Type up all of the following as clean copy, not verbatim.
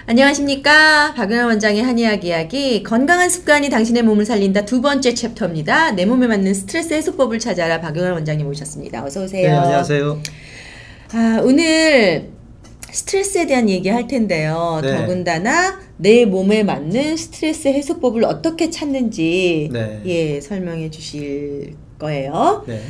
안녕하십니까. 박은하 원장의 한의학 이야기, 건강한 습관이 당신의 몸을 살린다 두 번째 챕터입니다. 내 몸에 맞는 스트레스 해소법을 찾아라. 박은하 원장님 모셨습니다. 어서 오세요. 네, 안녕하세요. 오늘 스트레스에 대한 얘기 할 텐데요. 네. 더군다나 내 몸에 맞는 스트레스 해소법을 어떻게 찾는지 네. 설명해 주실 거예요. 네.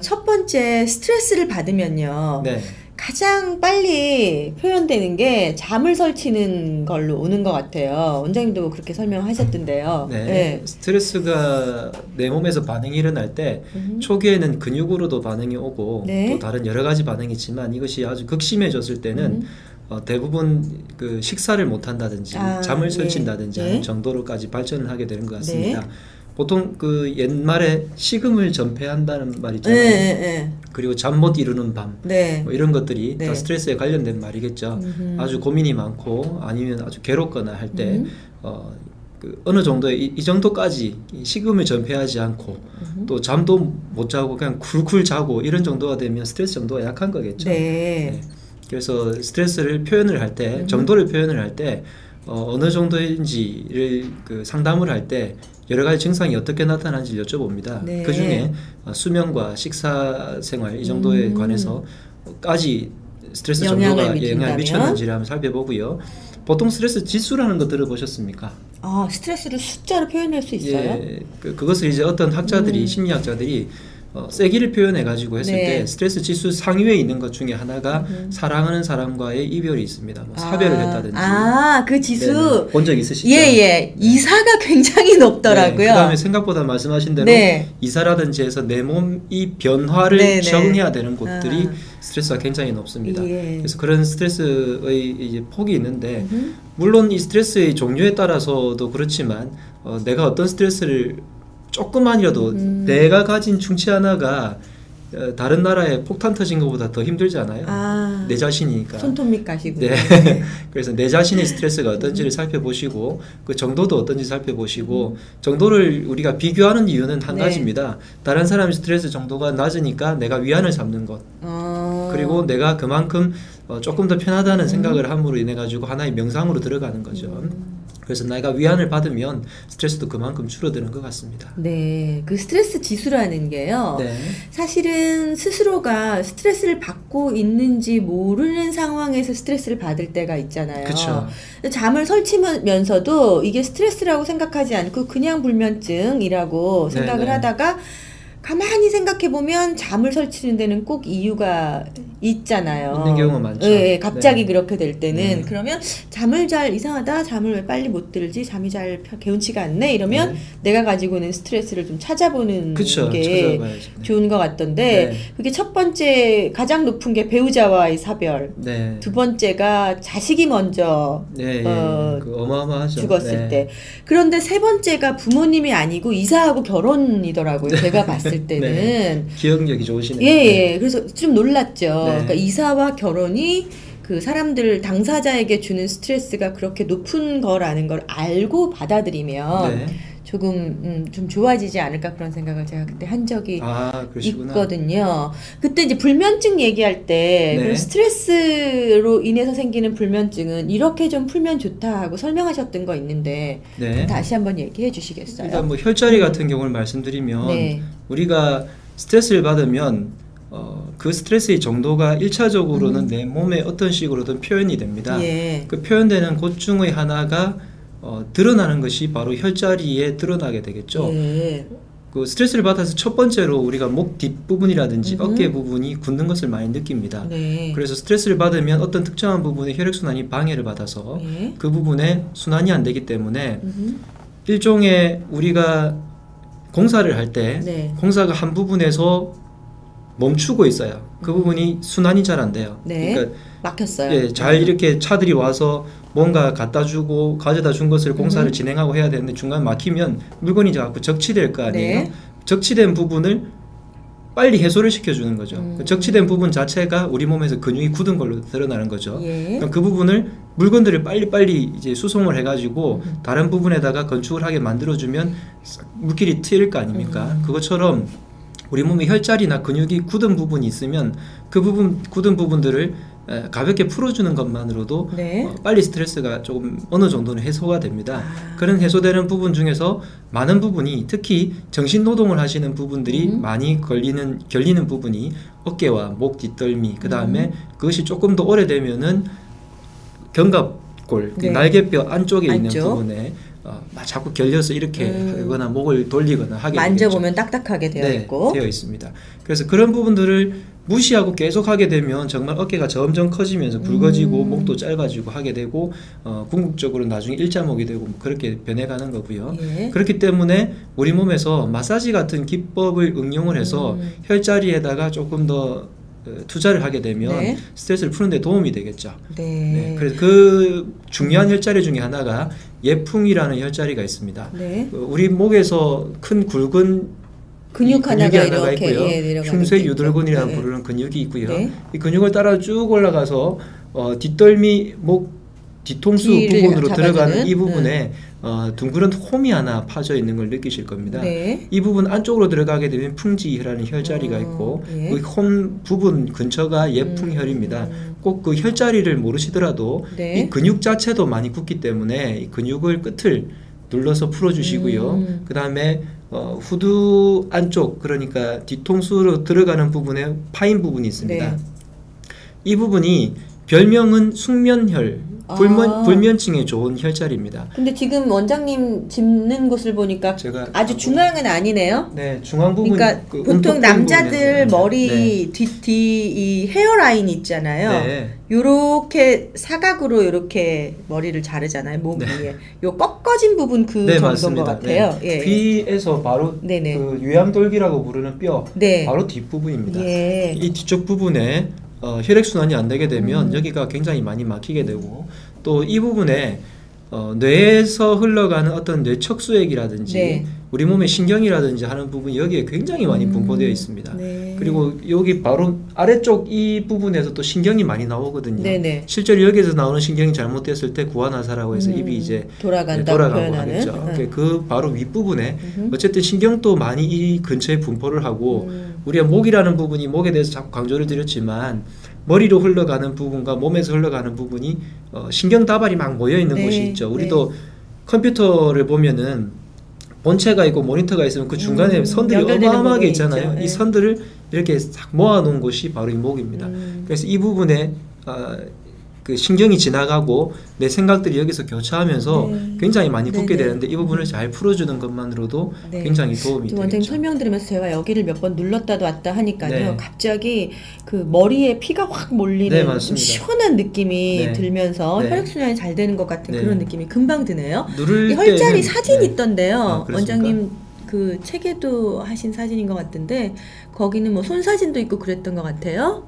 첫 번째, 스트레스를 받으면요. 네. 가장 빨리 표현되는 게 잠을 설치는 걸로 오는 것 같아요. 원장님도 그렇게 설명하셨던데요. 네. 네. 스트레스가 내 몸에서 반응이 일어날 때 초기에는 근육으로도 반응이 오고 네. 또 다른 여러 가지 반응이 있지만 이것이 아주 극심해졌을 때는 대부분 그 식사를 못 한다든지 잠을 설친다든지 하는 정도로까지 발전을 하게 되는 것 같습니다. 네. 보통 그 옛말에 식음을 전폐한다는 말 있잖아요. 그리고 잠 못 이루는 밤, 뭐 이런 것들이 다 스트레스에 관련된 말이겠죠. 아주 고민이 많고 아니면 아주 괴롭거나 할 때 그 어느 정도의 이 정도까지 식음을 전폐하지 않고 또 잠도 못 자고 그냥 쿨쿨 자고 이런 정도가 되면 스트레스 정도가 약한 거겠죠. 네. 그래서 스트레스를 표현을 할 때, 정도를 표현을 할 때 어느 정도인지를 그 상담을 할 때 여러 가지 증상이 어떻게 나타나는지 여쭤봅니다. 네. 그 중에 수면과 식사 생활 이 정도에 관해서까지 스트레스 정도가 영향을 미쳤는지를 한번 살펴보고요. 보통 스트레스 지수라는 거 들어보셨습니까? 스트레스를 숫자로 표현할 수 있어요? 예, 그것을 이제 어떤 학자들이 심리학자들이 세기를 표현해가지고 했을 때 스트레스 지수 상위에 있는 것 중에 하나가 사랑하는 사람과의 이별이 있습니다. 뭐 사별을 했다든지. 그 지수. 본 적 있으시죠? 예. 이사가 굉장히 높더라고요. 그 다음에 생각보다 말씀하신 대로 이사라든지 해서 내 몸이 변화를 적응해야 되는 곳들이 스트레스가 굉장히 높습니다. 그래서 그런 스트레스의 이제 폭이 있는데 물론 이 스트레스의 종류에 따라서도 그렇지만 내가 어떤 스트레스를 조금만이라도 내가 가진 충치 하나가 다른 나라에 폭탄 터진 것보다 더 힘들잖아요. 내 자신이니까. 손톱 가시고. 네. 그래서 내 자신의 스트레스가 어떤지를 살펴보시고 그 정도도 어떤지 살펴보시고 정도를 우리가 비교하는 이유는 한 가지입니다. 다른 사람의 스트레스 정도가 낮으니까 내가 위안을 삼는 것. 그리고 내가 그만큼 조금 더 편하다는 생각을 함으로 인해 가지고 하나의 명상으로 들어가는 거죠. 그래서 내가 위안을 받으면 스트레스도 그만큼 줄어드는 것 같습니다. 네, 그 스트레스 지수라는 게요. 사실은 스스로가 스트레스를 받고 있는지 모르는 상황에서 스트레스를 받을 때가 있잖아요. 그쵸. 잠을 설치면서도 이게 스트레스라고 생각하지 않고 그냥 불면증이라고 생각을 하다가 가만히 생각해보면 잠을 설치는 데는 꼭 이유가 있잖아요. 있는 경우가 많죠. 갑자기 그렇게 될 때는 그러면 잠을 잘 이상하다. 잠을 왜 빨리 못 들지? 잠이 잘 개운치가 않네. 이러면 내가 가지고 있는 스트레스를 좀 찾아보는 게 좋은 것 같던데 그게 첫 번째 가장 높은 게 배우자와의 사별. 두 번째가 자식이 먼저 그 어마어마하죠. 죽었을 때. 그런데 세 번째가 부모님이 아니고 이사하고 결혼이더라고요. 제가 봤을 때는. 기억력이 좋으시네요. 그래서 좀 놀랐죠. 그러니까 이사와 결혼이 그 사람들 당사자에게 주는 스트레스가 그렇게 높은 거라는 걸 알고 받아들이면 조금 좀 좋아지지 않을까 그런 생각을 제가 그때 한 적이 있거든요. 그때 이제 불면증 얘기할 때 그런 스트레스로 인해서 생기는 불면증은 이렇게 좀 풀면 좋다 하고 설명하셨던 거 있는데 다시 한번 얘기해 주시겠어요? 일단 뭐 혈자리 같은 경우를 말씀드리면 우리가 스트레스를 받으면 그 스트레스의 정도가 1차적으로는 내 몸에 어떤 식으로든 표현이 됩니다. 그 표현되는 곳 중의 하나가 드러나는 것이 바로 혈자리에 드러나게 되겠죠. 그 스트레스를 받아서 첫 번째로 우리가 목 뒷부분이라든지 어깨 부분이 굳는 것을 많이 느낍니다. 그래서 스트레스를 받으면 어떤 특정한 부분의 혈액순환이 방해를 받아서 그 부분에 순환이 안 되기 때문에 일종의 우리가 공사를 할 때 공사가 한 부분에서 멈추고 있어요. 그 부분이 순환이 잘 안 돼요. 그러니까 막혔어요. 잘 이렇게 차들이 와서 뭔가 갖다 주고 가져다 준 것을 공사를 진행하고 해야 되는데 중간 막히면 물건이 자꾸 적치될 거 아니에요. 적치된 부분을 빨리 해소를 시켜주는 거죠. 그 적치된 부분 자체가 우리 몸에서 근육이 굳은 걸로 드러나는 거죠. 그러니까 그 부분을 물건들을 빨리빨리 이제 수송을 해가지고 다른 부분에다가 건축을 하게 만들어주면 물길이 트일 거 아닙니까? 그것처럼 우리 몸의 혈자리나 근육이 굳은 부분이 있으면 그 부분 굳은 부분들을 가볍게 풀어주는 것만으로도 빨리 스트레스가 조금 어느 정도는 해소가 됩니다. 그런 해소되는 부분 중에서 많은 부분이 특히 정신노동을 하시는 부분들이 많이 결리는 부분이 어깨와 목 뒷덜미, 그 다음에 그것이 조금 더 오래되면은 견갑골, 날개뼈 안쪽에 있는 부분에 자꾸 결려서 이렇게 하거나 목을 돌리거나 하게 만져보면 되겠죠. 딱딱하게 되어 있고 되어 있습니다. 그래서 그런 부분들을 무시하고 계속 하게 되면 정말 어깨가 점점 커지면서 굵어지고 목도 짧아지고 하게 되고 궁극적으로 나중에 일자목이 되고 그렇게 변해가는 거고요. 그렇기 때문에 우리 몸에서 마사지 같은 기법을 응용을 해서 혈자리에다가 조금 더 투자를 하게 되면 스트레스를 푸는 데 도움이 되겠죠. 그래서 그 중요한 혈자리 중에 하나가 예풍이라는 혈자리가 있습니다. 우리 목에서 큰 굵은 근육 하나가 이렇게 있고요. 흉쇄 유돌근이라고 부르는 근육이 있고요. 이 근육을 따라 쭉 올라가서 뒷덜미, 목 뒤통수 부분으로 들어가는 이 부분에 둥그런 홈이 하나 파져 있는 걸 느끼실 겁니다. 이 부분 안쪽으로 들어가게 되면 풍지혈이라는 혈자리가 있고 그 홈 부분 근처가 예풍혈입니다. 꼭 그 혈자리를 모르시더라도 이 근육 자체도 많이 굳기 때문에 이 근육을 끝을 눌러서 풀어주시고요. 그 다음에 후두 안쪽, 그러니까 뒤통수로 들어가는 부분에 파인 부분이 있습니다. 이 부분이 별명은 숙면혈, 불면증에 좋은 혈자리입니다. 근데 지금 원장님 짚는 곳을 보니까 아주 중앙은 아니네요. 중앙 부분. 그러니까 보통 남자들 머리 이 헤어라인 있잖아요. 요렇게 사각으로 이렇게 머리를 자르잖아요. 목 위에. 요 꺾어진 부분 그 정도인 것 같아요. 귀에서 바로 그 유양돌기라고 부르는 뼈 바로 뒷부분입니다. 이 뒤쪽 부분에 혈액순환이 안 되게 되면 여기가 굉장히 많이 막히게 되고 또 이 부분에 뇌에서 흘러가는 어떤 뇌척수액이라든지 우리 몸의 신경이라든지 하는 부분이 여기에 굉장히 많이 분포되어 있습니다. 그리고 여기 바로 아래쪽 이 부분에서 또 신경이 많이 나오거든요. 실제로 여기에서 나오는 신경이 잘못됐을 때 구아나사라고 해서 입이 이제 돌아가고 하겠죠. 그 바로 윗부분에 어쨌든 신경도 많이 이 근처에 분포를 하고 우리가 목이라는 부분이 목에 대해서 자꾸 강조를 드렸지만 머리로 흘러가는 부분과 몸에서 흘러가는 부분이 신경 다발이 막 모여 있는 곳이 있죠. 우리도 컴퓨터를 보면은 본체가 있고 모니터가 있으면 그 중간에 선들이 어마어마하게 있잖아요. 이 선들을 이렇게 싹 모아놓은 곳이 바로 이 목입니다. 그래서 이 부분에 그 신경이 지나가고 내 생각들이 여기서 교차하면서 굉장히 많이 붙게 되는데 이 부분을 잘 풀어주는 것만으로도 굉장히 도움이 되겠죠. 원장님 설명 들으면서 제가 여기를 몇 번 눌렀다 놨다 하니까요. 갑자기 그 머리에 피가 확 몰리는 좀 시원한 느낌이 들면서 혈액순환이 잘 되는 것 같은 그런 느낌이 금방 드네요. 이 혈자리 사진이 있던데요. 원장님 그 책에도 하신 사진인 것 같은데 거기는 뭐 손사진도 있고 그랬던 것 같아요.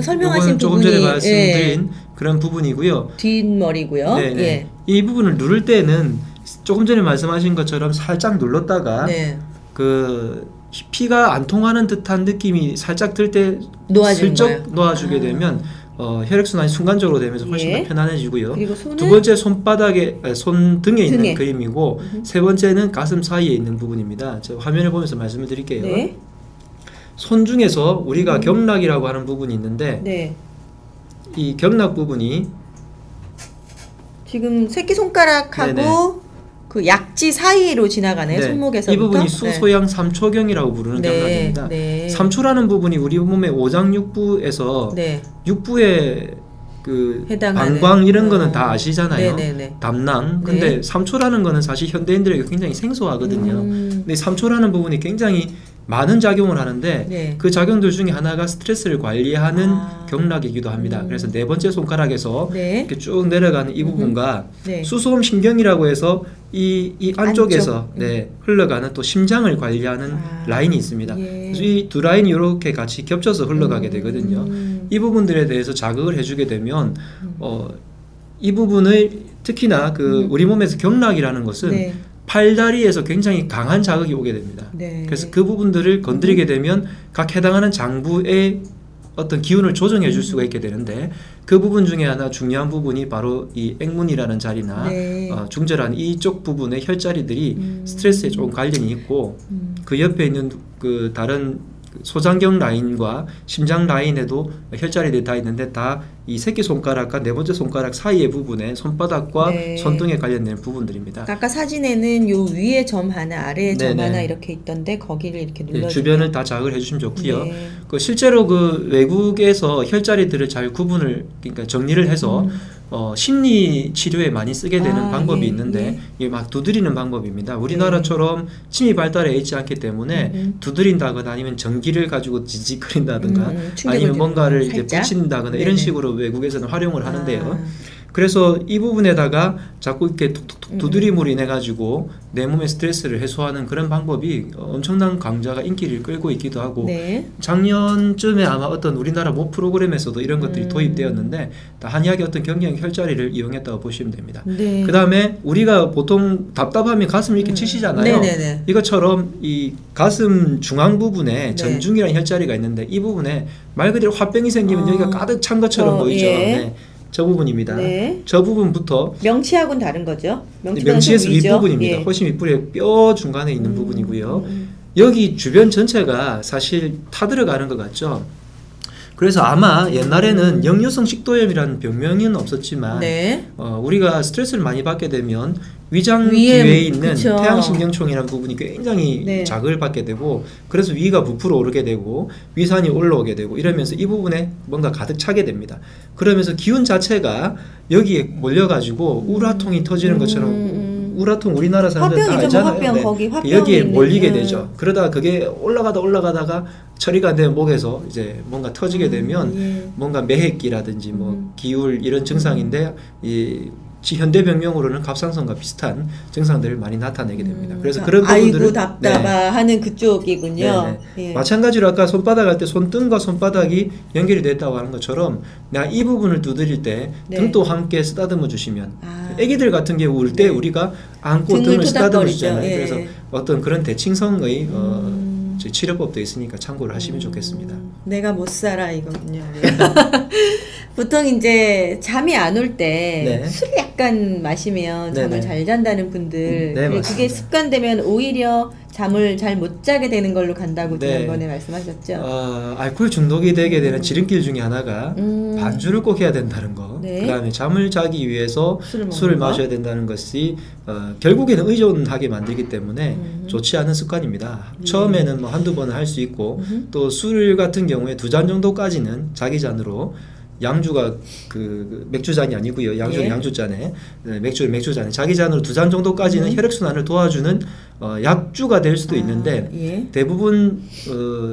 설명하신 부분이 조금 전에 말씀드린 그런 부분이고요. 뒷머리고요. 이 부분을 누를 때는 조금 전에 말씀하신 것처럼 살짝 눌렀다가 그 피가 안 통하는 듯한 느낌이 살짝 들 때 슬쩍 놓아주게 되면 혈액순환이 순간적으로 되면서 훨씬 더 편안해지고요. 두 번째 손등에 있는 그림이고 세 번째는 가슴 사이에 있는 부분입니다. 제가 화면을 보면서 말씀을 드릴게요. 손 중에서 우리가 경락이라고 하는 부분이 있는데 이 경락 부분이 지금 새끼손가락하고 그 약지 사이로 지나가네요. 손목에서부터. 이 부분이 수소양 삼초경이라고 부르는 경락입니다. 삼초라는 부분이 우리 몸의 오장육부에서 육부의 그 방광 이런 거는 다 아시잖아요. 담낭. 근데 삼초라는 거는 사실 현대인들에게 굉장히 생소하거든요. 근데 삼초라는 부분이 굉장히 많은 작용을 하는데 그 작용들 중에 하나가 스트레스를 관리하는 경락이기도 합니다. 그래서 네 번째 손가락에서 이렇게 쭉 내려가는 이 부분과 수소음 신경이라고 해서 이 안쪽에서 흘러가는 또 심장을 관리하는 라인이 있습니다. 그래서 이 두 라인이 이렇게 같이 겹쳐서 흘러가게 되거든요. 이 부분들에 대해서 자극을 해주게 되면 이 부분을 특히나 그 우리 몸에서 경락이라는 것은 팔다리에서 굉장히 강한 자극이 오게 됩니다. 그래서 그 부분들을 건드리게 되면 각 해당하는 장부의 어떤 기운을 조정해 줄 수가 있게 되는데 그 부분 중에 하나 중요한 부분이 바로 이 액문이라는 자리나 중절한 이쪽 부분의 혈자리들이 스트레스에 조금 관련이 있고 그 옆에 있는 그 다른 소장경 라인과 심장 라인에도 혈자리들이 다 있는데 다 이 새끼손가락과 네 번째 손가락 사이의 부분에 손바닥과 네. 손등에 관련된 부분들입니다. 아까 사진에는 요 위에 점 하나 아래에 점 하나 이렇게 있던데 거기를 이렇게 눌러주면 네, 주변을 다 자극을 해주시면 좋고요. 네. 실제로 그 외국에서 혈자리들을 잘 구분을 그러니까 정리를 해서 심리 치료에 많이 쓰게 되는 방법이 있는데 이게 막 두드리는 방법입니다. 우리나라처럼 침이 발달해 있지 않기 때문에 두드린다거나 아니면 전기를 가지고 지직거린다든가 아니면 뭔가를 이제 붙인다거나 이런 식으로 외국에서는 활용을 하는데요. 그래서 이 부분에다가 자꾸 이렇게 톡톡톡 두드림으로 인해 가지고 내 몸의 스트레스를 해소하는 그런 방법이 엄청난 강자가 인기를 끌고 있기도 하고 네. 작년쯤에 아마 어떤 우리나라 모 프로그램에서도 이런 것들이 도입되었는데 한의학의 어떤 경경 혈자리를 이용했다고 보시면 됩니다. 네. 그 다음에 우리가 보통 답답하면 가슴을 이렇게 치시잖아요. 네네네. 이것처럼 이 가슴 중앙 부분에 전중이라는 혈자리가 있는데 이 부분에 말 그대로 화병이 생기면 여기가 가득 찬 것처럼 보이죠. 예. 네. 저 부분입니다. 네. 저 부분부터 명치하고는 다른 거죠? 명치에서 윗부분입니다. 예. 훨씬 윗부분에 뼈 중간에 있는 부분이고요. 여기 주변 전체가 사실 타들어가는 것 같죠? 그래서 아마 옛날에는 역류성 식도염이라는 병명은 없었지만 네. 우리가 스트레스를 많이 받게 되면 위장 뒤에 있는 그쵸. 태양신경총이라는 부분이 굉장히 네. 자극을 받게 되고 그래서 위가 부풀어 오르게 되고 위산이 올라오게 되고 이러면서 이 부분에 뭔가 가득 차게 됩니다. 그러면서 기운 자체가 여기에 몰려가지고 우라통이 터지는 것처럼 우라통 우리나라 사람들 다 알잖아요. 화병, 거기 여기에 몰리게 되죠. 그러다가 그게 올라가다가 처리가 안 되면 목에서 이제 뭔가 터지게 되면 뭔가 매핵기라든지 뭐 기울 이런 증상인데 이 현대 병명으로는 갑상선과 비슷한 증상들을 많이 나타내게 됩니다. 그래서 그런 부분들을 아이고 답답하 하는 그쪽이군요. 예. 마찬가지로 아까 손바닥 할 때 손등과 손바닥이 연결이 됐다고 하는 것처럼 내가 이 부분을 두드릴 때 등도 함께 쓰다듬어 주시면 아기들 같은 경우 울 때 우리가 안고 등을 쓰다듬어 주잖아요. 예. 그래서 어떤 그런 대칭성의 치료법도 있으니까 참고를 하시면 좋겠습니다. 내가 못 살아 이거군요. 보통 이제 잠이 안 올 때 술을 약간 마시면 잠을 잘 잔다는 분들 그게 습관되면 오히려 잠을 잘 못 자게 되는 걸로 간다고 지난번에 말씀하셨죠. 알코올 중독이 되게 되는 지름길 중에 하나가 반주를 꼭 해야 된다는 거. 그 다음에 잠을 자기 위해서 술을 마셔야 된다는 것이 결국에는 의존하게 만들기 때문에 좋지 않은 습관입니다. 처음에는 뭐 한두 번은 할 수 있고 또 술 같은 경우에 2잔 정도까지는 자기 잔으로 양주가 그 맥주잔이 아니고요. 양주는 양주잔에 맥주를 맥주잔에 자기 잔으로 2잔 정도까지는 혈액순환을 도와주는 약주가 될 수도 있는데 대부분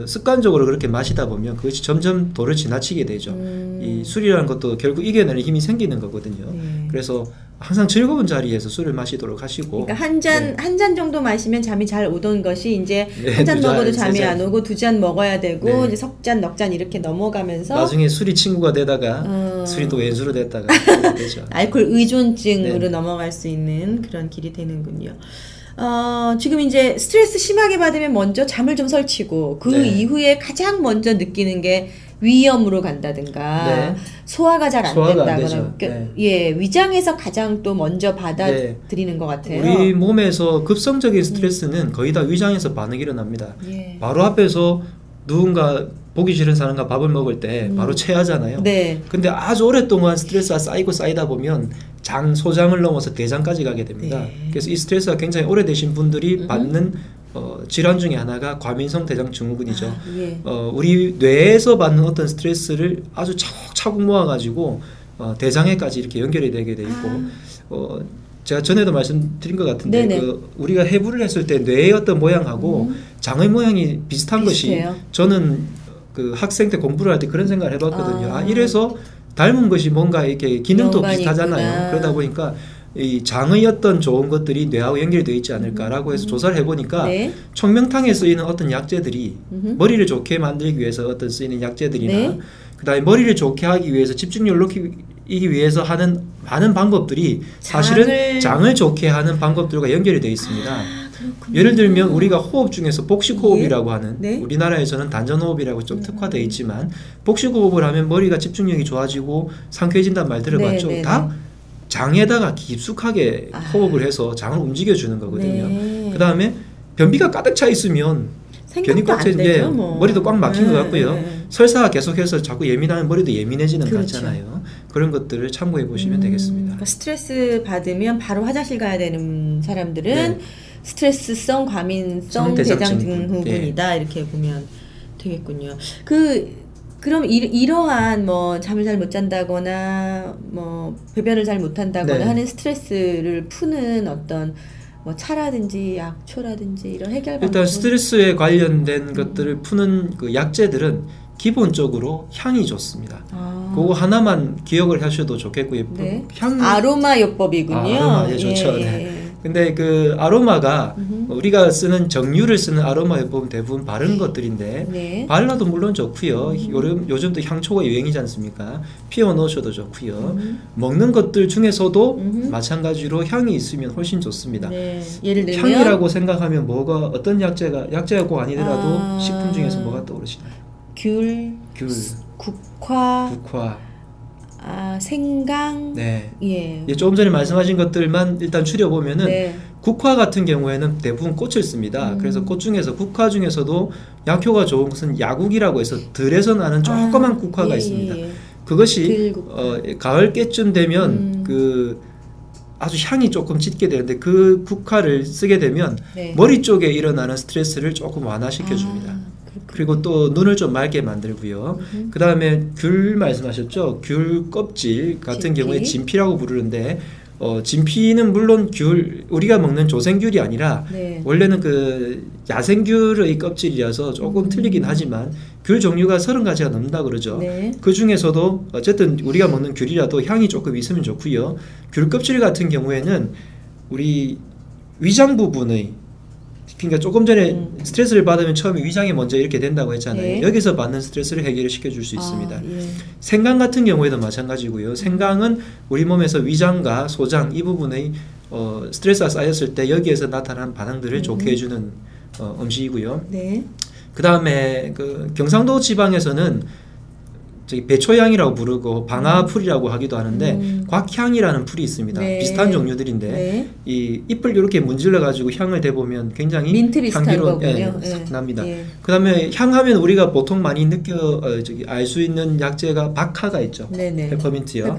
습관적으로 그렇게 마시다 보면 그것이 점점 도를 지나치게 되죠. 이 술이라는 것도 결국 이겨내는 힘이 생기는 거거든요. 그래서 항상 즐거운 자리에서 술을 마시도록 하시고 그러니까 한 잔 정도 마시면 잠이 잘 오던 것이 이제 한 잔 먹어도 잠이 안 오고 2잔 먹어야 되고 이제 석잔 넉잔 이렇게 넘어가면서 나중에 술이 친구가 되다가 술이 또 왼수로 됐다가 되죠. 알코올 의존증으로 넘어갈 수 있는 그런 길이 되는군요. 지금 이제 스트레스 심하게 받으면 먼저 잠을 좀 설치고 그 이후에 가장 먼저 느끼는 게 위염으로 간다든가 소화가 잘 안 된다거나 위장에서 가장 또 먼저 받아들이는 것 같아요. 우리 몸에서 급성적인 스트레스는 거의 다 위장에서 반응이 일어납니다. 바로 앞에서 누군가 보기 싫은 사람과 밥을 먹을 때 바로 체하잖아요. 근데 아주 오랫동안 스트레스가 쌓이다 보면 소장을 넘어서 대장까지 가게 됩니다. 그래서 이 스트레스가 굉장히 오래되신 분들이 받는 질환 중에 하나가 과민성 대장 증후군이죠. 우리 뇌에서 받는 어떤 스트레스를 아주 차곡차곡 모아가지고 대장에까지 이렇게 연결이 되게 돼 있고 제가 전에도 말씀드린 것 같은데 우리가 해부를 했을 때 뇌의 어떤 모양하고 장의 모양이 비슷한 비슷해요. 것이 저는 그 학생 때 공부를 할 때 그런 생각을 해봤거든요. 이래서 닮은 것이 뭔가 이렇게 기능도 비슷하잖아요. 있구나. 그러다 보니까 이 장의 어떤 좋은 것들이 뇌하고 연결되어 있지 않을까라고 해서 조사를 해보니까 청명탕에 쓰이는 어떤 약재들이 머리를 좋게 만들기 위해서 어떤 쓰이는 약재들이나 그다음에 머리를 좋게 하기 위해서 집중력을 높이기 위해서 하는 많은 방법들이 사실은 장을 좋게 하는 방법들과 연결이 되어 있습니다. 예를 들면 우리가 호흡 중에서 복식호흡이라고 하는 우리나라에서는 단전호흡이라고 좀 특화되어 있지만 복식호흡을 하면 머리가 집중력이 좋아지고 상쾌해진다는 말 들어봤죠? 다 장에다가 깊숙하게 호흡을 해서 장을 움직여주는 거거든요. 그 다음에 변비가 가득 차 있으면 괜히 꽉 차, 예, 머리도 꽉 막힌 것 같고요. 설사가 계속해서 자꾸 예민하면 머리도 예민해지는 것 같잖아요. 그런 것들을 참고해 보시면 되겠습니다. 그러니까 스트레스 받으면 바로 화장실 가야 되는 사람들은 스트레스성 과민성 대장 증후군이다 이렇게 보면 되겠군요. 그럼 이러한 뭐 잠을 잘 못 잔다거나 뭐 배변을 잘 못 한다거나 하는 스트레스를 푸는 어떤 뭐 차라든지 약초라든지 이런 해결 방법. 일단 스트레스에 관련된 것들을 푸는 그 약재들은 기본적으로 향이 좋습니다. 그거 하나만 기억을 하셔도 좋겠고요. 향 아로마 요법이군요. 아로마 좋죠. 네. 근데 그 아로마가 우리가 쓰는 정유를 쓰는 아로마 요법은 대부분 바른 것들인데 발라도 물론 좋고요. 요즘도 향초가 유행이지 않습니까? 피워 넣으셔도 좋고요. 먹는 것들 중에서도 마찬가지로 향이 있으면 훨씬 좋습니다. 예를 들면 향이라고 생각하면 뭐가 어떤 약재가 꼭 아니더라도 식품 중에서 뭐가 떠오르시나요? 귤, 국화, 생강. 조금 전에 말씀하신 것들만 일단 추려보면은 국화 같은 경우에는 대부분 꽃을 씁니다. 그래서 꽃 중에서 국화 중에서도 약효가 좋은 것은 야국이라고 해서 들에서 나는 조그만 국화가 있습니다. 그것이 가을께쯤 되면 그 아주 향이 조금 짙게 되는데 그 국화를 쓰게 되면 머리 쪽에 일어나는 스트레스를 조금 완화시켜 줍니다. 그리고 또 눈을 좀 맑게 만들고요. 그 다음에 귤 말씀하셨죠? 귤 껍질 같은 경우에 진피라고 부르는데 진피는 물론 우리가 먹는 조생귤이 아니라 원래는 그 야생귤의 껍질이라서 조금 틀리긴 하지만 귤 종류가 30가지가 넘는다 그러죠. 그 중에서도 어쨌든 우리가 먹는 귤이라도 향이 조금 있으면 좋고요. 귤 껍질 같은 경우에는 우리 위장 부분의 그러니까 조금 전에 스트레스를 받으면 처음에 위장이 먼저 이렇게 된다고 했잖아요. 여기서 받는 스트레스를 해결을 시켜줄 수 있습니다. 생강 같은 경우에도 마찬가지고요. 생강은 우리 몸에서 위장과 소장 이 부분의 스트레스가 쌓였을 때 여기에서 나타난 반응들을 좋게 해주는 음식이고요. 그 다음에 그 경상도 지방에서는 저기 배초향이라고 부르고 방아풀이라고 하기도 하는데 곽향이라는 풀이 있습니다. 비슷한 종류들인데 이 잎을 이렇게 문질러 가지고 향을 대보면 굉장히 민트 비슷한 향기로운 납니다. 그다음에 향하면 우리가 보통 많이 알 수 있는 약재가 박하가 있죠. 페퍼민트요.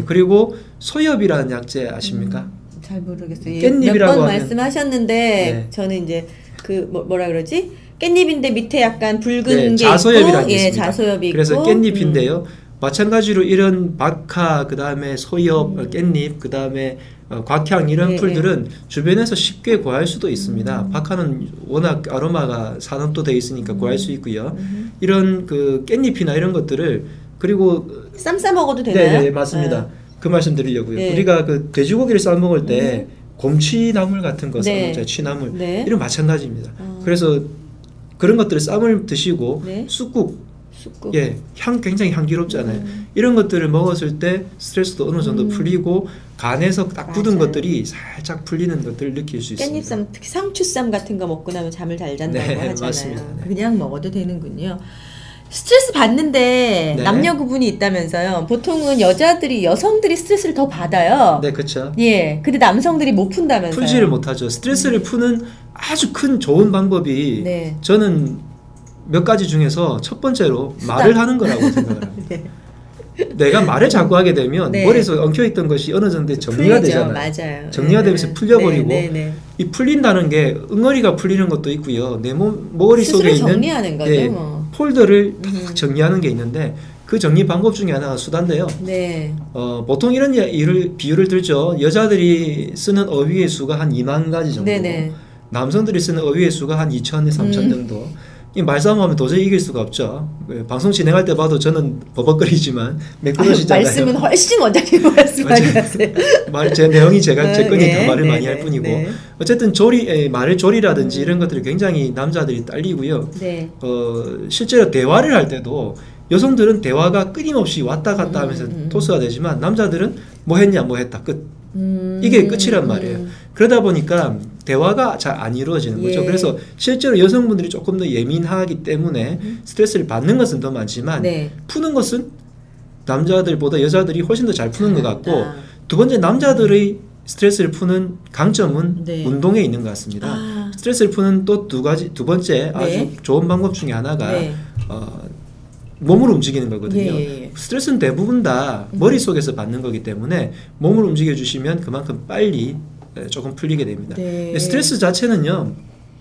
그리고 소엽이라는 약재 아십니까? 잘 모르겠어요. 깻잎이라고 몇 번 말씀하셨는데 저는 이제 그 뭐라 그러지? 깻잎인데 밑에 약간 붉은 게 자소엽이라는 게 있습니다. 자소엽이 그래서 있고. 깻잎인데요. 마찬가지로 이런 박하, 그 다음에 소엽, 깻잎, 그 다음에 곽향 이런 풀들은 주변에서 쉽게 구할 수도 있습니다. 박하는 워낙 아로마가 산업도 돼 있으니까 구할 수 있고요. 이런 그 깻잎이나 이런 것들을 그리고 쌈 싸 먹어도 되나요? 네, 맞습니다. 그 말씀 드리려고요. 우리가 그 돼지고기를 싸 먹을 때 곰취나물 같은 거 싸먹잖아요. 취나물. 이런 마찬가지입니다. 그래서 그런 것들을 쌈을 드시고 쑥국 향 굉장히 향기롭잖아요. 이런 것들을 먹었을 때 스트레스도 어느 정도 풀리고 간에서 딱 굳은 것들이 살짝 풀리는 것들을 느낄 수 있습니다. 깻잎쌈, 특히 상추쌈 같은 거 먹고 나면 잠을 잘 잔다고 하잖아요. 맞습니다. 그냥 먹어도 되는군요. 스트레스 받는데 남녀 구분이 있다면서요. 보통은 여성들이 스트레스를 더 받아요. 네, 그렇죠. 근데 남성들이 못 푼다면서요. 풀지를 못하죠. 스트레스를 푸는 아주 큰 좋은 방법이 저는 몇 가지 중에서 첫 번째로 말을 하는 거라고 생각을 합니다. 내가 말을 자꾸 하게 되면 머리에서 엉켜있던 것이 어느 정도 정리가 되잖아요. 맞아요. 정리가 되면서 풀려버리고 이 풀린다는 게 응어리가 풀리는 것도 있고요. 내 머릿속에 있는 정리하는 거죠, 폴더를 딱 정리하는 게 있는데 그 정리 방법 중에 하나가 수다인데요. 보통 이런 비유를 들죠. 여자들이 쓰는 어휘의 수가 한 2만 가지 정도, 남성들이 쓰는 어휘의 수가 한 2,000에서 3,000 정도. 이 말싸움하면 도저히 이길 수가 없죠. 방송 진행할 때 봐도 저는 버벅거리지만 매끄러지잖아요. 말씀은 훨씬 원장님 말씀 많이 하세요. 제 내용이 제 거니까 말을 많이 할 뿐이고 어쨌든 말의 조리라든지 이런 것들이 굉장히 남자들이 딸리고요. 실제로 대화를 할 때도 여성들은 대화가 끊임없이 왔다 갔다 하면서 토스가 되지만 남자들은 뭐 했냐 뭐 했다 끝. 이게 끝이란 말이에요. 그러다 보니까 대화가 잘 안 이루어지는 거죠. 그래서 실제로 여성분들이 조금 더 예민하기 때문에 스트레스를 받는 것은 더 많지만 푸는 것은 남자들보다 여자들이 훨씬 더 잘 푸는 것 같고 두 번째 남자들의 스트레스를 푸는 강점은 운동에 있는 것 같습니다. 스트레스를 푸는 또 두 번째 아주 좋은 방법 중에 하나가 몸을 움직이는 거거든요. 스트레스는 대부분 다 머릿속에서 받는 거기 때문에 몸을 움직여 주시면 그만큼 빨리 조금 풀리게 됩니다. 스트레스 자체는요,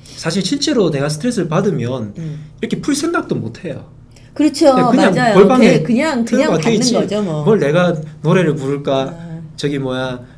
사실 실제로 내가 스트레스를 받으면 이렇게 풀 생각도 못 해요. 그렇죠. 그냥 맞아요. 골방에 그냥 받는 거죠. 뭘 내가 노래를 부를까,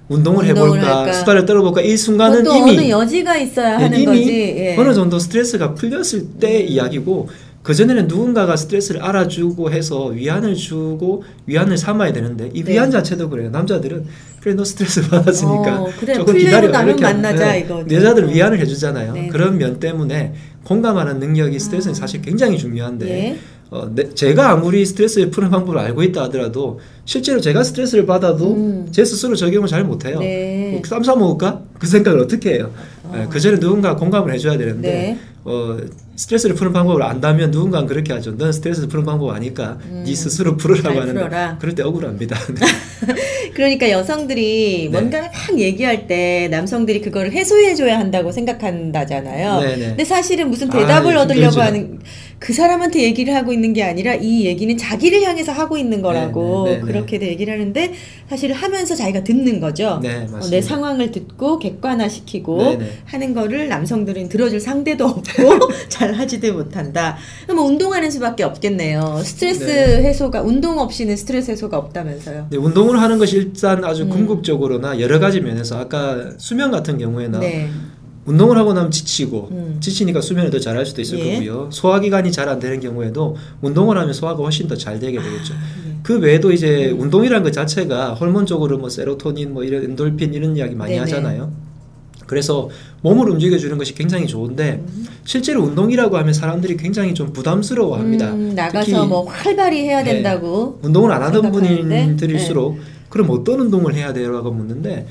운동을 해볼까, 수다를 떨어볼까, 이 순간은 이미 어느 여지가 있어야 하는 거지. 어느 정도 스트레스가 풀렸을 때 이야기고, 그전에는 누군가가 스트레스를 알아주고 해서 위안을 주고 위안을 삼아야 되는데, 이 위안 자체도 그래요. 남자들은 그래 너 스트레스 받았으니까 조금 기다려 이렇게 만나자 이거. 여자들은 위안을 해주잖아요. 그런 면 때문에 공감하는 능력이 스트레스는 사실 굉장히 중요한데 제가 아무리 스트레스를 푸는 방법을 알고 있다 하더라도 실제로 제가 스트레스를 받아도 제 스스로 적용을 잘 못해요. 쌈 싸 먹을까? 그 생각을 어떻게 해요? 그 전에 누군가 공감을 해줘야 되는데 스트레스를 푸는 방법을 안다면 누군가는 그렇게 하죠. 넌 스트레스를 푸는 방법 아니까 네 스스로 풀으라고 하는데 그럴 때 억울합니다. 그러니까 여성들이 뭔가를 막 얘기할 때 남성들이 그거를 해소해줘야 한다고 생각한다잖아요. 근데 사실은 무슨 대답을 얻으려고 하는, 그 사람한테 얘기를 하고 있는 게 아니라 이 얘기는 자기를 향해서 하고 있는 거라고 그렇게 얘기를 하는데, 사실 하면서 자기가 듣는 거죠. 내 상황을 듣고 객관화시키고 하는 거를 남성들은 들어줄 상대도 없고 잘 하지도 못한다. 그럼 운동하는 수밖에 없겠네요. 스트레스 해소가, 운동 없이는 스트레스 해소가 없다면서요. 운동을 하는 것이 일단 아주 궁극적으로나 여러 가지 면에서, 아까 수면 같은 경우에는 운동을 하고 나면 지치니까 수면을 더 잘할 수도 있을 거고요. 소화기관이 잘 안 되는 경우에도 운동을 하면 소화가 훨씬 더 잘 되게 되겠죠. 그 외에도 이제 운동이라는 것 자체가 호르몬적으로 세로토닌 이런 엔돌핀 이런 이야기 많이 하잖아요. 그래서 몸을 움직여주는 것이 굉장히 좋은데 실제로 운동이라고 하면 사람들이 굉장히 좀 부담스러워합니다. 나가서 활발히 해야 된다고 운동을 안 하던 분들일수록 그럼 어떤 운동을 해야 돼요? 라고 묻는데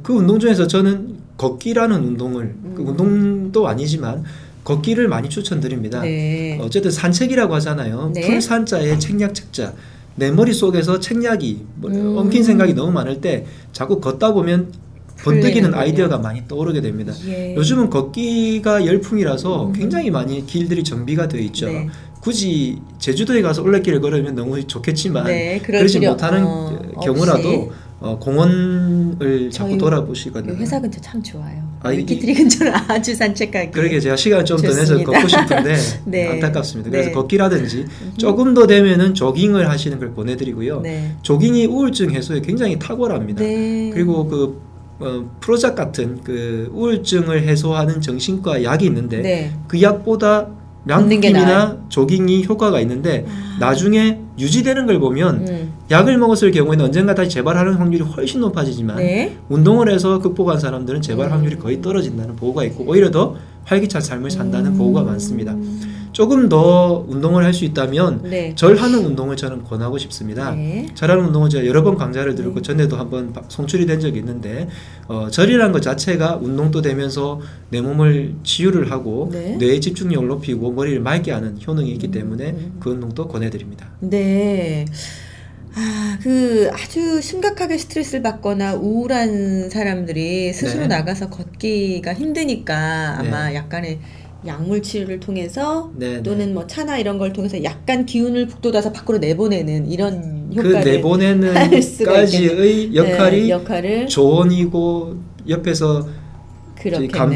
그 운동 중에서 저는 걷기라는 운동을 그 운동도 아니지만 걷기를 많이 추천드립니다. 어쨌든 산책이라고 하잖아요. 풀산자에 책략 책자. 내 머릿속에서 책략이 엉킨 생각이 너무 많을 때 자꾸 걷다 보면 번뜩이는 아이디어가 많이 떠오르게 됩니다. 요즘은 걷기가 열풍이라서 굉장히 많이 길들이 정비가 되어 있죠. 굳이 제주도에 가서 올레길을 걸으면 너무 좋겠지만 그러지 못하는 경우라도 공원을 자꾸 돌아보시거든요. 회사 근처 참 좋아요. 밀키트리 근처는 아주 산책하기. 그러게 제가 시간을 좀 더 내서 걷고 싶은데 안타깝습니다. 그래서 걷기라든지 조금 더 되면은 조깅을 하시는 걸 권해드리고요. 조깅이 우울증 해소에 굉장히 탁월합니다. 그리고 프로작 같은 그 우울증을 해소하는 정신과 약이 있는데 그 약보다 명품이나 조깅이 효과가 있는데 나중에 유지되는 걸 보면 약을 먹었을 경우에는 언젠가 다시 재발하는 확률이 훨씬 높아지지만 운동을 해서 극복한 사람들은 재발 확률이 거의 떨어진다는 보고가 있고 오히려 더 활기찬 삶을 산다는 보고가 많습니다. 조금 더 운동을 할 수 있다면 절하는 운동을 저는 권하고 싶습니다. 절하는 운동은 제가 여러 번 강좌를 들었고 전에도 한번 송출이 된 적이 있는데 절이라는 것 자체가 운동도 되면서 내 몸을 치유를 하고 뇌의 집중력을 높이고 머리를 맑게 하는 효능이 있기 때문에 그 운동도 권해드립니다. 아주 심각하게 스트레스를 받거나 우울한 사람들이 스스로 나가서 걷기가 힘드니까 아마 약간의 약물 치료를 통해서 또는 차나 이런 걸 통해서 약간 기운을 북돋아서 밖으로 내보내는 이런 효과를 그 내보내는까지의 역할을 조언이고 옆에서 그러니까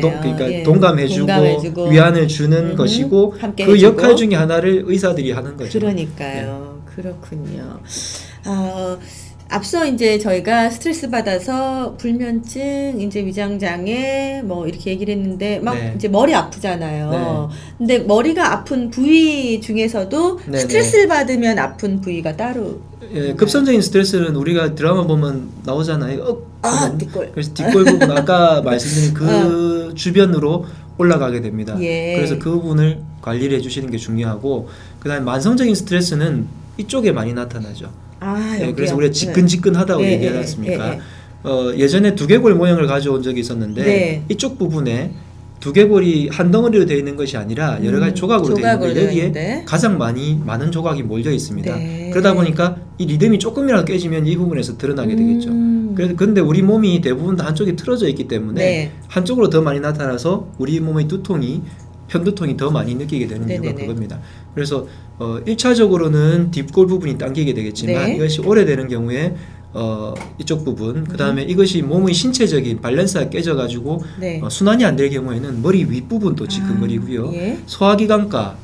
동감해주고 위안을 주는 것이고 그 역할 중에 하나를 의사들이 하는 거죠. 그러니까요. 그렇군요. 앞서 이제 저희가 스트레스 받아서 불면증, 이제 위장장애 이렇게 얘기를 했는데 이제 머리 아프잖아요. 근데 머리가 아픈 부위 중에서도 스트레스를 받으면 아픈 부위가 따로 급선적인 스트레스는 우리가 드라마 보면 나오잖아요. 뒷골. 그래서 뒷골 부분 아까 말씀드린 그 주변으로 올라가게 됩니다. 그래서 그 부분을 관리를 해주시는 게 중요하고 그다음에 만성적인 스트레스는 이쪽에 많이 나타나죠. 그래서 우리가 지끈지끈하다고 얘기하지 않습니까? 예전에 두개골 모형을 가져온 적이 있었는데 이쪽 부분에 두개골이 한 덩어리로 되어 있는 것이 아니라 여러 가지 조각으로 되어 있는데 여기에 있는데. 가장 많은 조각이 몰려 있습니다. 네. 그러다 보니까 이 리듬이 조금이라도 깨지면 이 부분에서 드러나게 되겠죠. 그런데 우리 몸이 대부분 다 한쪽이 틀어져 있기 때문에 네. 한쪽으로 더 많이 나타나서 우리 몸의 두통이 편두통이 더 많이 느끼게 되는 이유가 그겁니다. 그래서 1차적으로는 뒷골 부분이 당기게 되겠지만 네. 이것이 오래되는 경우에 이쪽 부분 그 다음에 이것이 몸의 신체적인 밸런스가 깨져가지고 네. 순환이 안 될 경우에는 머리 윗부분도 지끈거리고요. 예. 소화기관과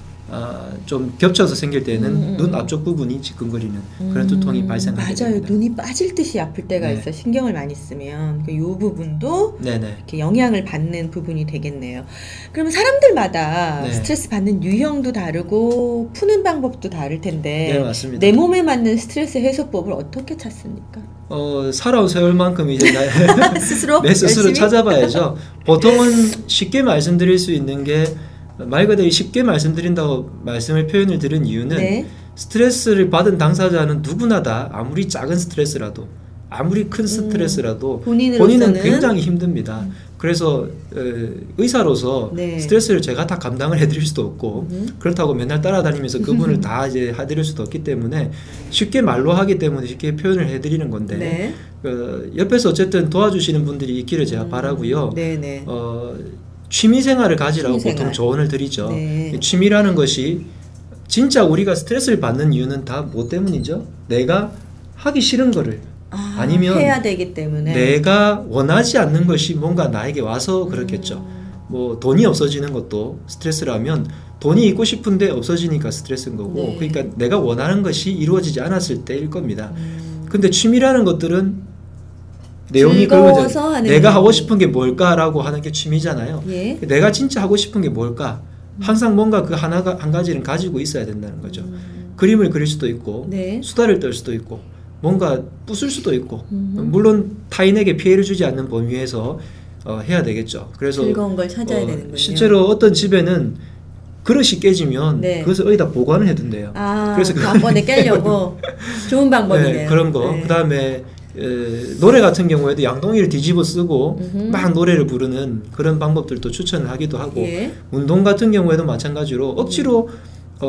좀 겹쳐서 생길 때는 눈 앞쪽 부분이 지끈거리는 그런 두통이 발생하게 됩니다. 맞아요. 눈이 빠질 듯이 아플 때가 네. 있어. 신경을 많이 쓰면 이 부분도 네네. 이렇게 영향을 받는 부분이 되겠네요. 그러면 사람들마다 네. 스트레스 받는 유형도 다르고 푸는 방법도 다를 텐데 네, 맞습니다. 내 몸에 맞는 스트레스 해소법을 어떻게 찾습니까? 살아온 세월만큼 이제 스스로 내 스스로 찾아봐야죠. 보통은 쉽게 말씀드릴 수 있는 게 말 그대로 쉽게 말씀드린다고 말씀을 표현을 드린 이유는 네. 스트레스를 받은 당사자는 누구나 다 아무리 작은 스트레스라도 아무리 큰 스트레스라도 본인은 굉장히 힘듭니다. 그래서 의사로서 네. 스트레스를 제가 다 감당을 해드릴 수도 없고 그렇다고 맨날 따라다니면서 그분을 다 이제 해드릴 수도 없기 때문에 쉽게 말로 하기 때문에 쉽게 표현을 해드리는 건데 네. 옆에서 어쨌든 도와주시는 분들이 있기를 제가 바라고요. 네네. 취미생활을 가지라고 보통 조언을 드리죠. 네. 취미라는 것이 진짜 우리가 스트레스를 받는 이유는 다 뭐 때문이죠? 내가 하기 싫은 거를 아니면 해야 되기 때문에 내가 원하지 않는 것이 뭔가 나에게 와서 그렇겠죠. 뭐 돈이 없어지는 것도 스트레스라면 돈이 있고 싶은데 없어지니까 스트레스인 거고 네. 그러니까 내가 원하는 것이 이루어지지 않았을 때일 겁니다. 근데 취미라는 것들은 내용이 그거죠. 내가 하고 싶은 게 뭘까라고 하는 게 취미잖아요. 예. 내가 진짜 하고 싶은 게 뭘까? 항상 뭔가 그 한 가지는 가지고 있어야 된다는 거죠. 그림을 그릴 수도 있고 네. 수다를 떨 수도 있고 뭔가 부술 수도 있고 물론 타인에게 피해를 주지 않는 범위에서 해야 되겠죠. 그래서 즐거운 걸 찾아야 되는군요. 실제로 어떤 집에는 그릇이 깨지면 네. 그것을 어디다 보관을 해둔대요. 그래서 다음번에 깨려고 좋은 방법이네요. 네, 그런 거. 네. 그다음에 노래 같은 경우에도 양동이를 뒤집어 쓰고 막 노래를 부르는 그런 방법들도 추천을 하기도 하고 예. 운동 같은 경우에도 마찬가지로 억지로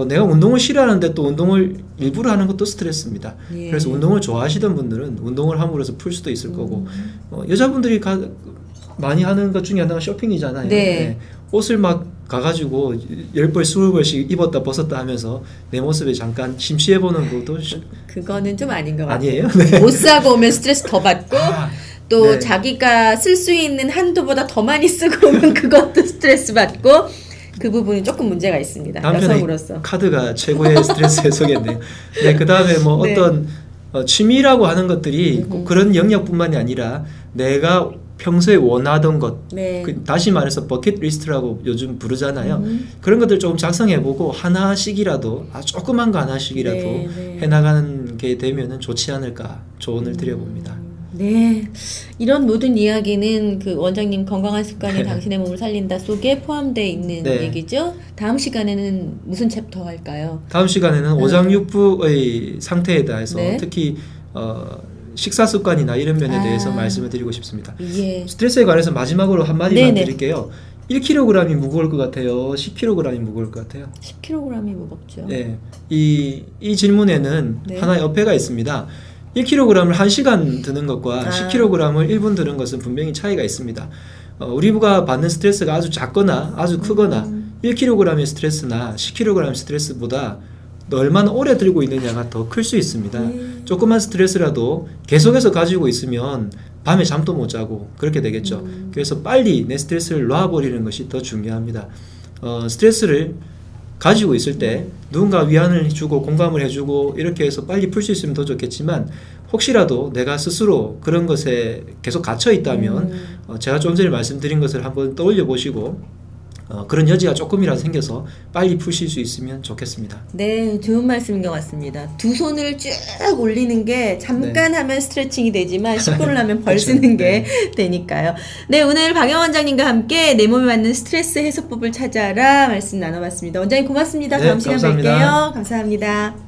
내가 운동을 싫어하는데 또 운동을 일부러 하는 것도 스트레스입니다. 예. 그래서 운동을 좋아하시던 분들은 운동을 함으로써 풀 수도 있을 거고 여자분들이 많이 하는 것 중에 하나가 쇼핑이잖아요. 네. 네. 옷을 막 가가지고 10벌, 20벌씩 입었다 벗었다 하면서 내 모습에 잠깐 심취해보는 것도 그거는 좀 아닌 것 같아요. 아니에요? 네. 못 사고 오면 스트레스 더 받고 또 네. 자기가 쓸 수 있는 한도보다 더 많이 쓰고 오면 그것도 스트레스 받고 그 부분이 조금 문제가 있습니다. 여성으로서. 카드가 최고의 스트레스 해소겠네요. 네, 그 다음에 뭐 네. 어떤 취미라고 하는 것들이 꼭 그런 영역뿐만이 아니라 내가 평소에 원하던 것 네. 다시 말해서 버킷리스트라고 요즘 부르잖아요. 그런 것들 조금 작성해보고 하나씩이라도 조그만 거 하나씩이라도 네, 네. 해나가는 게 되면은 좋지 않을까 조언을 드려봅니다. 네, 이런 모든 이야기는 그 원장님 건강한 습관이 당신의 몸을 살린다 속에 포함되어 있는 네. 얘기죠. 다음 시간에는 무슨 챕터 할까요? 다음 시간에는 오장육부의 상태에 대해서 네. 특히 식사 습관이나 이런 면에 대해서 말씀을 드리고 싶습니다. 예. 스트레스에 관해서 마지막으로 한마디만 드릴게요. 1kg이 무거울 것 같아요? 10kg이 무거울 것 같아요? 10kg이 무겁죠. 네, 이 질문에는 네. 하나의 어폐가 있습니다. 1kg을 1시간 드는 것과 10kg을 1분 드는 것은 분명히 차이가 있습니다. 우리가 받는 스트레스가 아주 작거나 아주 크거나 1kg의 스트레스나 10kg의 스트레스보다 얼마나 오래 들고 있느냐가 더 클 수 있습니다. 조그만 스트레스라도 계속해서 가지고 있으면 밤에 잠도 못 자고 그렇게 되겠죠. 그래서 빨리 내 스트레스를 놔버리는 것이 더 중요합니다. 스트레스를 가지고 있을 때 누군가 위안을 주고 공감을 해주고 이렇게 해서 빨리 풀 수 있으면 더 좋겠지만 혹시라도 내가 스스로 그런 것에 계속 갇혀 있다면 제가 좀 전에 말씀드린 것을 한번 떠올려 보시고 그런 여지가 조금이라도 생겨서 빨리 푸실 수 있으면 좋겠습니다. 네, 좋은 말씀인 것 같습니다. 두 손을 쭉 올리는 게 잠깐 네. 하면 스트레칭이 되지만 10분을 하면 벌 쓰는 게 네. 되니까요. 네, 오늘 박영 원장님과 함께 내 몸에 맞는 스트레스 해소법을 찾아라 말씀 나눠봤습니다. 원장님 고맙습니다. 네, 다음 시간 뵐게요. 감사합니다.